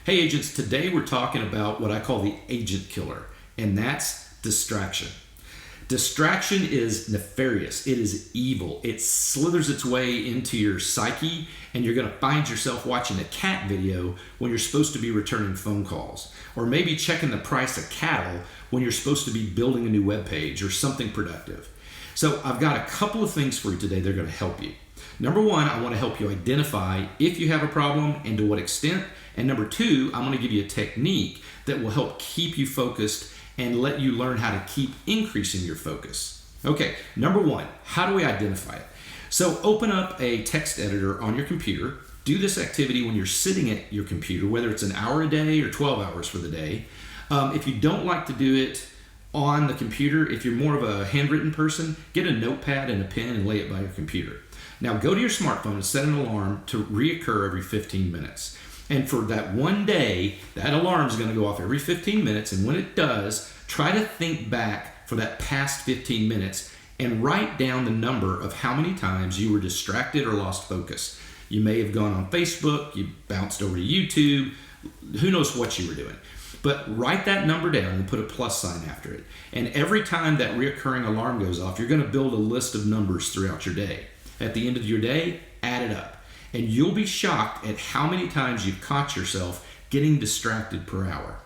Hey agents, today we're talking about what I call the agent killer, and that's distraction. Distraction is nefarious. It is evil. It slithers its way into your psyche, and you're going to find yourself watching a cat video when you're supposed to be returning phone calls, or maybe checking the price of cattle when you're supposed to be building a new web page or something productive. So I've got a couple of things for you today that are going to help you. Number one, I want to help you identify if you have a problem and to what extent. And number two, I'm going to give you a technique that will help keep you focused and let you learn how to keep increasing your focus. Okay, number one, how do we identify it? So open up a text editor on your computer. Do this activity when you're sitting at your computer, whether it's an hour a day or 12 hours for the day. If you don't like to do it on the computer, if you're more of a handwritten person, get a notepad and a pen and lay it by your computer. Now go to your smartphone and set an alarm to reoccur every 15 minutes. And for that one day, that alarm is going to go off every 15 minutes. And when it does, try to think back for that past 15 minutes and write down the number of how many times you were distracted or lost focus. You may have gone on Facebook, you bounced over to YouTube, who knows what you were doing. But write that number down and put a plus sign after it. And every time that reoccurring alarm goes off, you're going to build a list of numbers throughout your day. At the end of your day, add it up. And you'll be shocked at how many times you've caught yourself getting distracted per hour.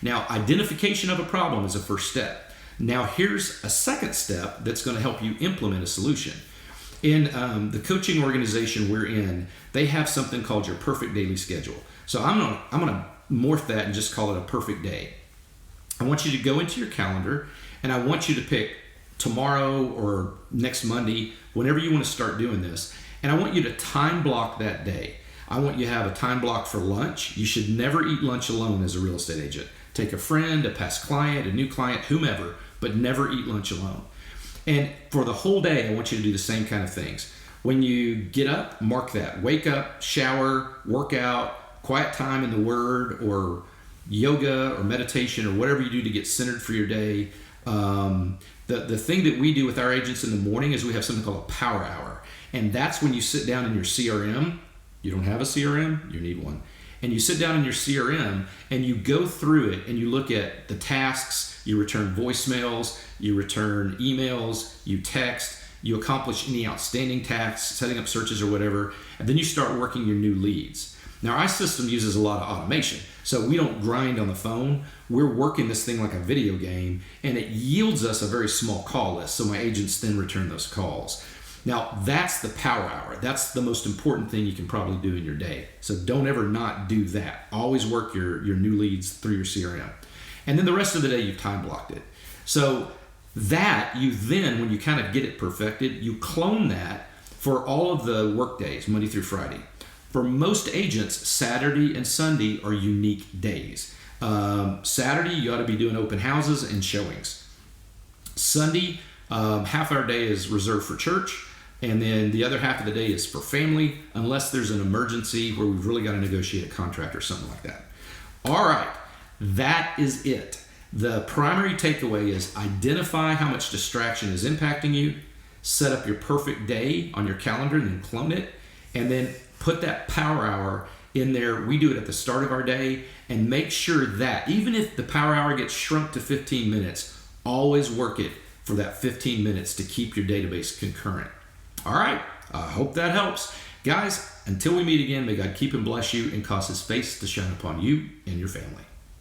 Now, identification of a problem is a first step. Now, here's a second step that's going to help you implement a solution. In the coaching organization we're in, they have something called your perfect daily schedule. So I'm gonna morph that and just call it a perfect day. I want you to go into your calendar and I want you to pick tomorrow or next Monday, whenever you want to start doing this, and I want you to time block that day. I want you to have a time block for lunch. You should never eat lunch alone as a real estate agent. Take a friend, a past client, a new client, whomever, but never eat lunch alone. And for the whole day, I want you to do the same kind of things. When you get up, mark that. Wake up, shower, workout, quiet time in the Word, or yoga or meditation or whatever you do to get centered for your day. The thing that we do with our agents in the morning is we have something called a power hour. And that's when you sit down in your CRM. You don't have a CRM? You need one. And you sit down in your CRM and you go through it and you look at the tasks, you return voicemails, you return emails, you text, you accomplish any outstanding tasks, setting up searches or whatever, and then you start working your new leads. Now, our system uses a lot of automation, so we don't grind on the phone. We're working this thing like a video game, and it yields us a very small call list, so my agents then return those calls. Now, that's the power hour. That's the most important thing you can probably do in your day. So don't ever not do that. Always work your new leads through your CRM. And then the rest of the day, you've time blocked it. So that you then, when you kind of get it perfected, you clone that for all of the work days, Monday through Friday. For most agents, Saturday and Sunday are unique days. Saturday, you ought to be doing open houses and showings. Sunday, half our day is reserved for church, and then the other half of the day is for family, unless there's an emergency where we've really got to negotiate a contract or something like that. All right, that is it. The primary takeaway is identify how much distraction is impacting you, set up your perfect day on your calendar and then clone it, and then put that power hour in there. We do it at the start of our day, and make sure that even if the power hour gets shrunk to 15 minutes, always work it for that 15 minutes to keep your database concurrent. All right, I hope that helps. Guys, until we meet again, may God keep and bless you and cause his face to shine upon you and your family.